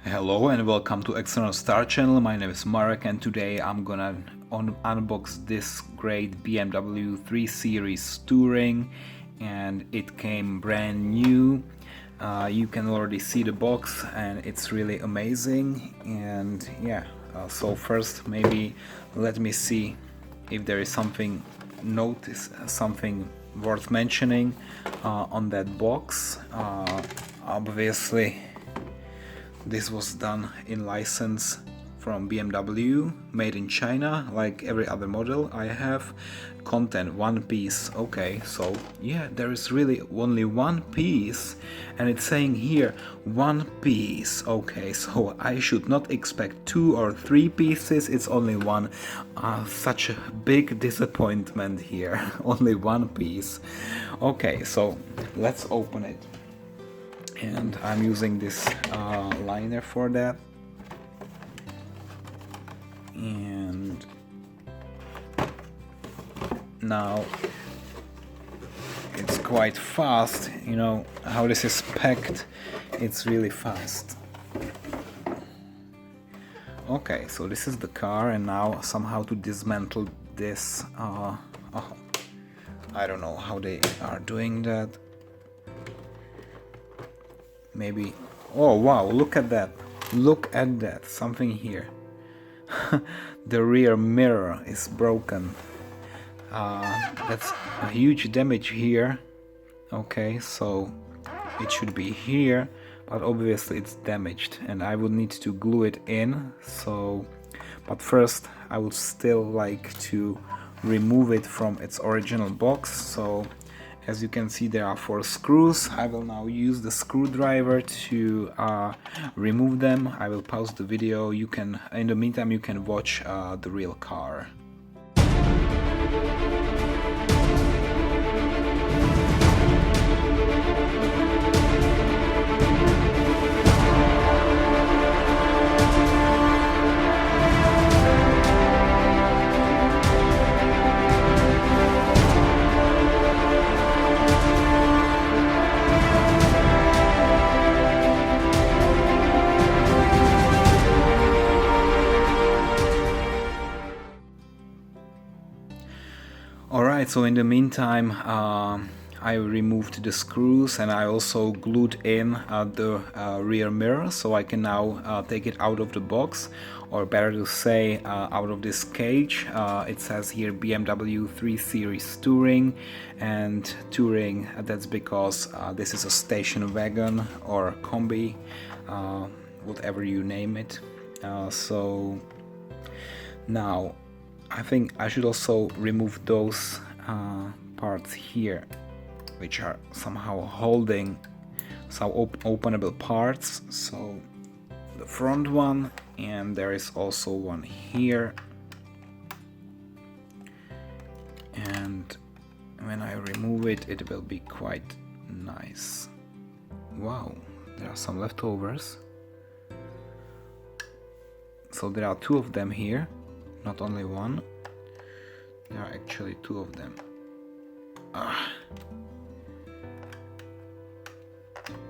Hello and welcome to External Star Channel. My name is Marek and today I'm gonna unbox this great BMW 3 Series Touring, and it came brand new. You can already see the box and it's really amazing. And yeah, so first maybe let me see if there is something something worth mentioning on that box. Obviously this was done in license from BMW, made in China, like every other model I have. Content, one piece. Okay, so yeah, there is really only one piece, and it's saying here one piece. Okay, so I should not expect 2 or 3 pieces, it's only one. Such a big disappointment here. Only one piece. Okay, so let's open it. And I'm using this liner for that. And now it's quite fast, you know how this is packed, it's really fast. Okay, so this is the car, and now somehow to dismantle this, I don't know how they are doing that. Maybe, oh wow, look at that, something here. The rear mirror is broken. That's a huge damage here. Okay, so it should be here, but obviously it's damaged and I would need to glue it in. So, but first I would still like to remove it from its original box. So as you can see, there are 4 screws. I will now use the screwdriver to remove them. I will pause the video. You can, in the meantime, you can watch the real car. Alright, so in the meantime I removed the screws and I also glued in the rear mirror, so I can now take it out of the box, or better to say out of this cage. It says here BMW 3 Series Touring, and Touring, that's because this is a station wagon or combi, whatever you name it. So now I think I should also remove those parts here, which are somehow holding some openable parts. So the front one, and there is also one here. And when I remove it, it will be quite nice. Wow, there are some leftovers. So there are 2 of them here. Not only one, there are actually 2 of them.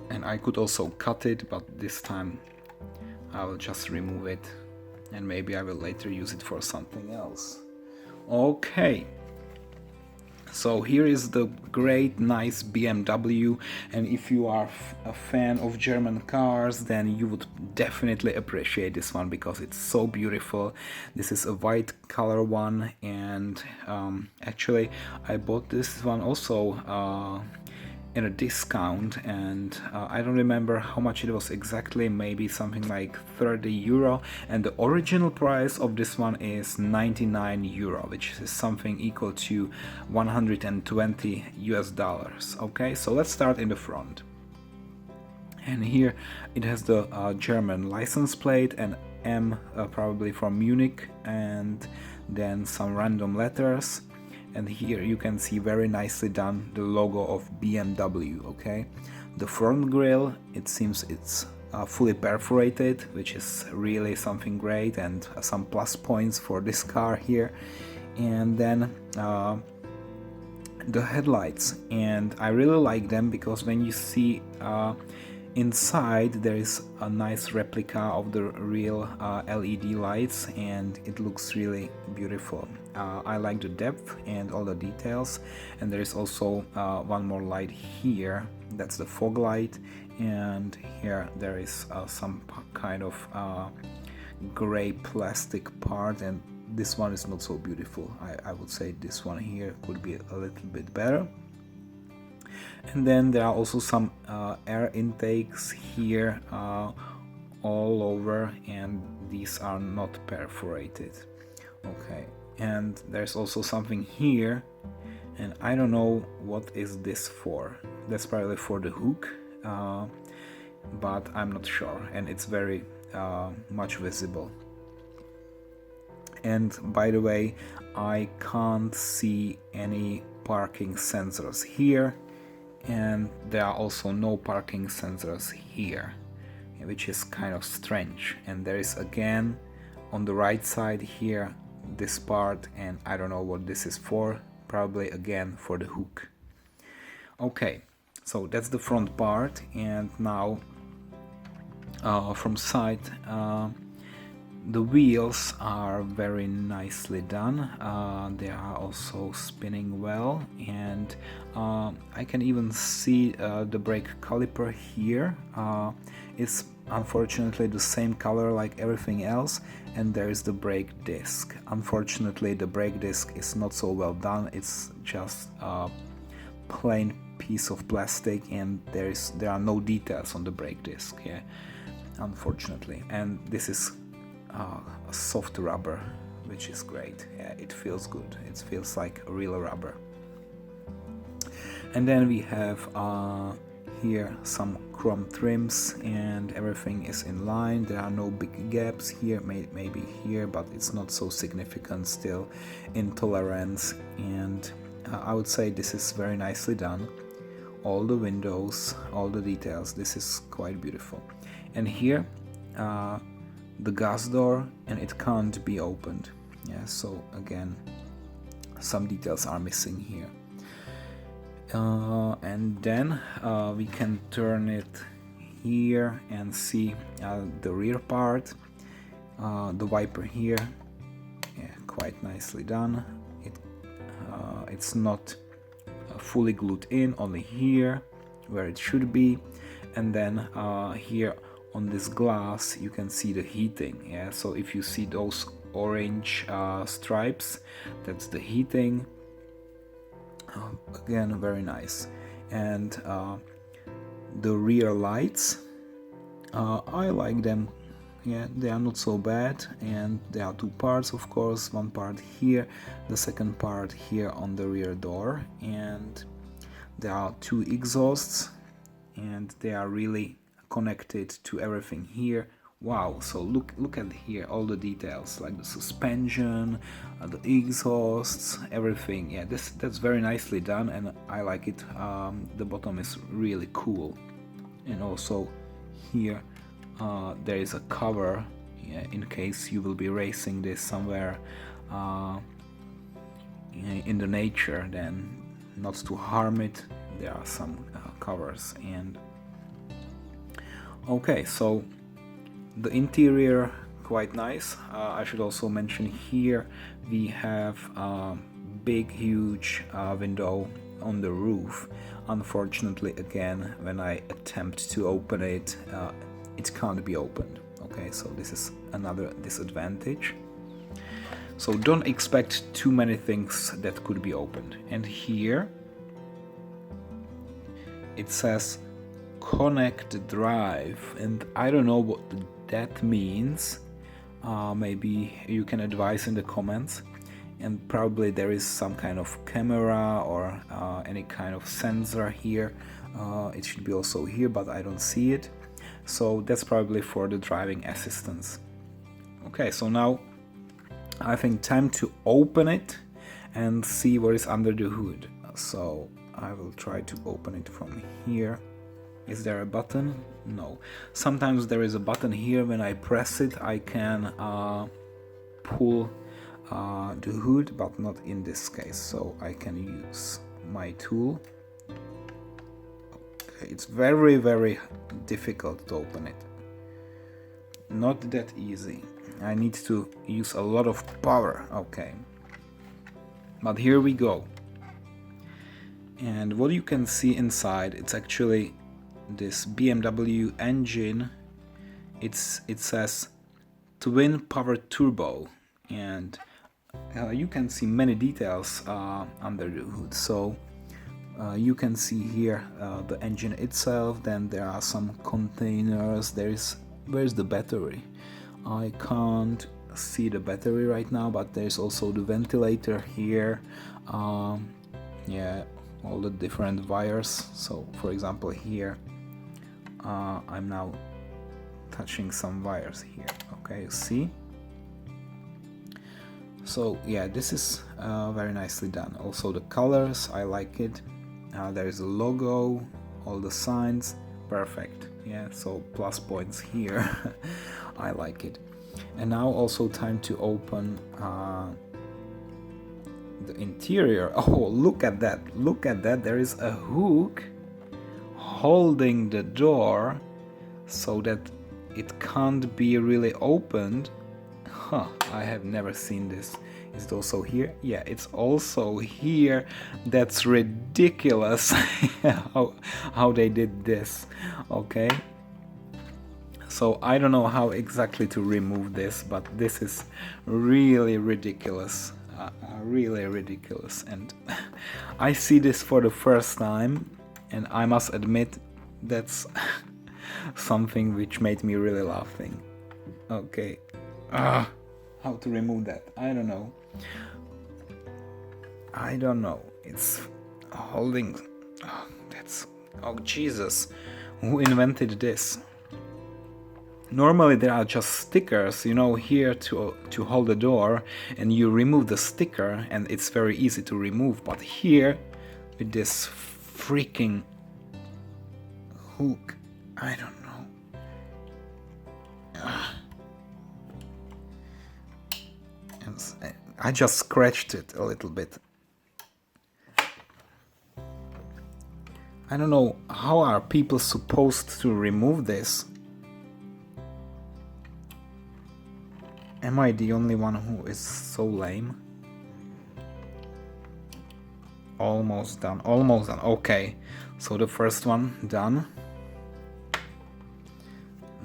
And I could also cut it, but this time I will just remove it, and maybe I will later use it for something else. Okay. So here is the great nice BMW, and if you are a fan of German cars, then you would definitely appreciate this one because it's so beautiful. This is a white color one, and actually I bought this one also in a discount, and I don't remember how much it was exactly, maybe something like 30 euro, and the original price of this one is 99 euro, which is something equal to 120 US dollars. Okay, so let's start in the front. And here it has the German license plate and M, probably from Munich, and then some random letters. And here you can see very nicely done the logo of BMW. Okay, the front grille, it seems it's fully perforated, which is really something great, and some plus points for this car here. And then the headlights, and I really like them because when you see Inside there is a nice replica of the real LED lights, and it looks really beautiful. I like the depth and all the details, and there is also one more light here, that's the fog light, and here there is some kind of gray plastic part, and this one is not so beautiful. I would say this one here could be a little bit better. And then there are also some air intakes here all over, and these are not perforated. Okay, and there's also something here, and I don't know what is this for. That's probably for the hook, but I'm not sure, and it's very much visible. And by the way, I can't see any parking sensors here, and there are also no parking sensors here, which is kind of strange. And there is again on the right side here this part, and I don't know what this is for, probably again for the hook. Okay, so that's the front part, and now from side, the wheels are very nicely done. They are also spinning well, and I can even see the brake caliper here. It's unfortunately the same color like everything else, and there is the brake disc. Unfortunately, the brake disc is not so well done. It's just a plain piece of plastic, and there are no details on the brake disc. Yeah, unfortunately, and this is a soft rubber, which is great. Yeah, it feels good. It feels like real rubber. And then we have here some chrome trims, and everything is in line. There are no big gaps here, maybe here, but it's not so significant still in tolerance. And I would say this is very nicely done. All the windows, all the details, this is quite beautiful. And here the gas door, and it can't be opened. Yeah, so again some details are missing here. And then we can turn it here and see the rear part, the wiper here. Yeah, quite nicely done. It's not fully glued in, only here where it should be. And then here on this glass you can see the heating. Yeah, so if you see those orange stripes, that's the heating. Again, very nice. And the rear lights, I like them. Yeah, they are not so bad, and there are two parts, of course. One part here, the second part here on the rear door, and there are two exhausts, and they are really connected to everything here. Wow, so look at here, all the details, like the suspension, the exhausts, everything. Yeah, that's very nicely done, and I like it. The bottom is really cool. And also here there is a cover, yeah, in case you will be racing this somewhere in the nature, then not to harm it, there are some covers. And okay, so the interior, quite nice. I should also mention here we have a big huge window on the roof. Unfortunately, again, when I attempt to open it, it can't be opened. Okay, so this is another disadvantage. So don't expect too many things that could be opened. And here it says connect drive, and I don't know what that means. Maybe you can advise in the comments. And probably there is some kind of camera or any kind of sensor here. It should be also here, but I don't see it. So that's probably for the driving assistance. Okay, so now I think time to open it and see what is under the hood. So I will try to open it from here. Is there a button? No. Sometimes there is a button here. When I press it, I can pull the hood, but not in this case. So I can use my tool. Okay, it's very, very difficult to open it. Not that easy. I need to use a lot of power. Okay. But here we go. And what you can see inside, it's actually this BMW engine. It says twin power turbo, and you can see many details under the hood. So you can see here the engine itself, then there are some containers. Where's the battery? I can't see the battery right now, but there's also the ventilator here. Yeah, all the different wires. So for example here, I'm now touching some wires here. Okay, you see? So yeah, this is very nicely done. Also the colors, I like it. There is a logo, all the signs, perfect. Yeah, so plus points here. I like it. And now also time to open the interior. Oh, look at that, look at that. There is a hook holding the door so that it can't be really opened. Huh, I have never seen this. Is it also here? Yeah, it's also here. That's ridiculous how they did this. Okay. So I don't know how exactly to remove this, but this is really ridiculous. Really ridiculous. And I see this for the first time, and I must admit that's something which made me really laughing. Okay. How to remove that? I don't know. I don't know. It's holding. Oh Jesus! Who invented this? Normally there are just stickers, you know, here to hold the door, and you remove the sticker, and it's very easy to remove. But here, with this freaking hook, I don't know. I just scratched it a little bit. I don't know, how are people supposed to remove this? Am I the only one who is so lame? Almost done, almost done. Okay, so the first one done.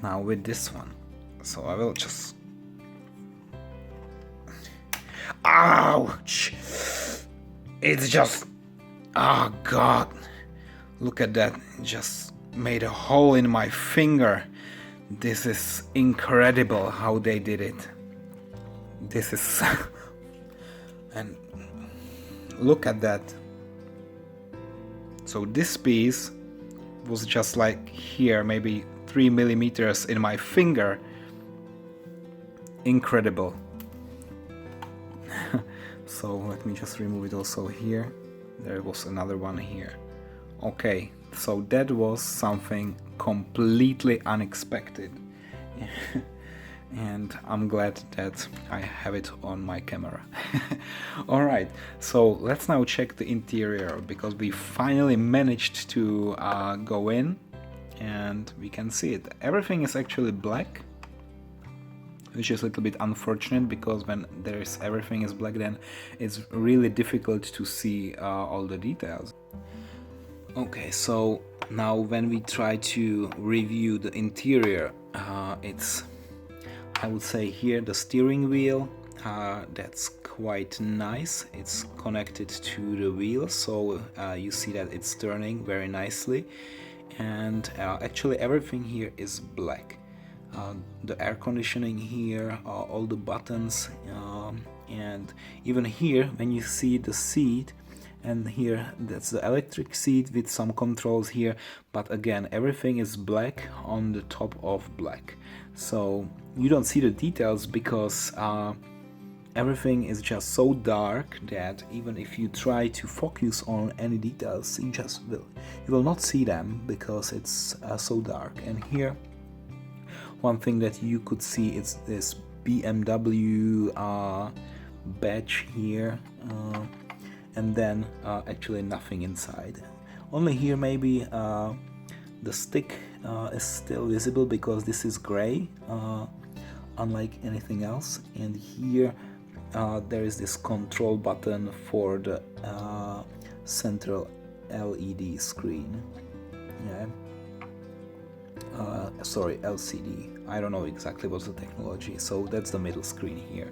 Now with this one. So I will just... Ouch! It's just... Oh God! Look at that, it just made a hole in my finger. This is incredible how they did it. This is... And look at that. So this piece was just like here, maybe 3 millimeters in my finger. Incredible. So let me just remove it also here. There was another one here. Okay, so that was something completely unexpected. And I'm glad that I have it on my camera. Alright, so let's now check the interior, because we finally managed to go in and we can see it. Everything is actually black, which is a little bit unfortunate, because when everything is black, then it's really difficult to see all the details. Okay, so now when we try to review the interior, it's, I would say here, the steering wheel, that's quite nice. It's connected to the wheel, so you see that it's turning very nicely. And actually everything here is black. The air conditioning here, all the buttons, and even here when you see the seat, and here that's the electric seat with some controls here, but again everything is black on the top of black, so you don't see the details, because everything is just so dark that even if you try to focus on any details, you will not see them, because it's so dark. And here one thing that you could see is this BMW badge here, and then actually nothing inside. Only here maybe The stick is still visible because this is gray, unlike anything else. And here there is this control button for the central LED screen. Yeah. Sorry, LCD. I don't know exactly what's the technology. So that's the middle screen here.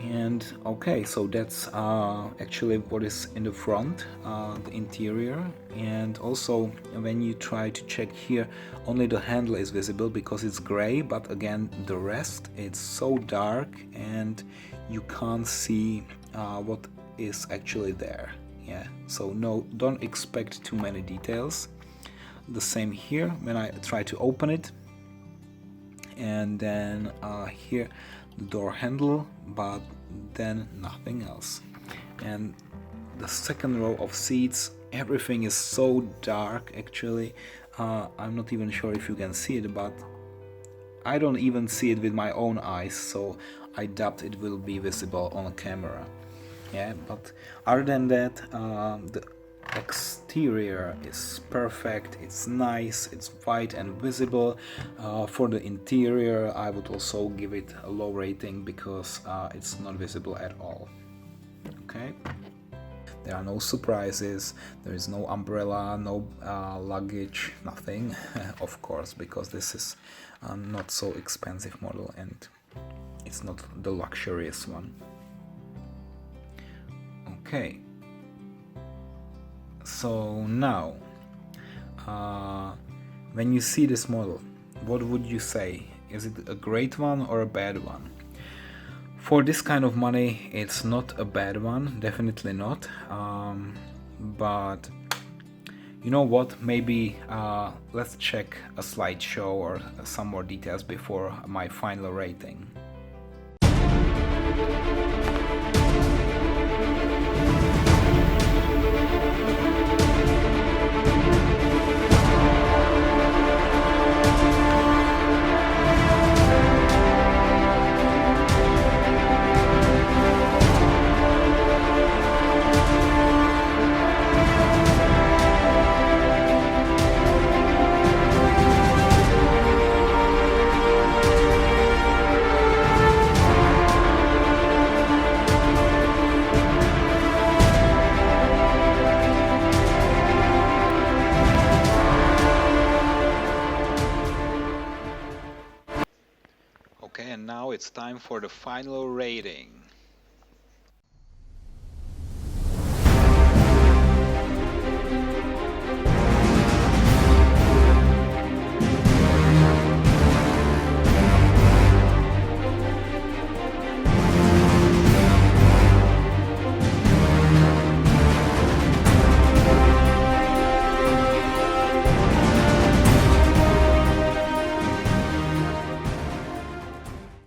And okay, so that's actually what is in the front, the interior. And also when you try to check here, only the handle is visible because it's gray, but again the rest, it's so dark and you can't see what is actually there. Yeah, so no, don't expect too many details. The same here when I try to open it, and then here the door handle, but then nothing else. And the second row of seats, everything is so dark actually. I'm not even sure if you can see it, but I don't even see it with my own eyes, so I doubt it will be visible on camera. Yeah, but other than that, the exterior is perfect, it's nice, it's white and visible. For the interior, I would also give it a low rating because it's not visible at all. Okay, there are no surprises, there is no umbrella, no luggage, nothing. Of course, because this is not so expensive model and it's not the luxurious one. Okay, so now when you see this model, what would you say? Is it a great one or a bad one? For this kind of money, it's not a bad one, definitely not. But you know what, maybe let's check a slideshow or some more details before my final rating. Okay, and now it's time for the final rating.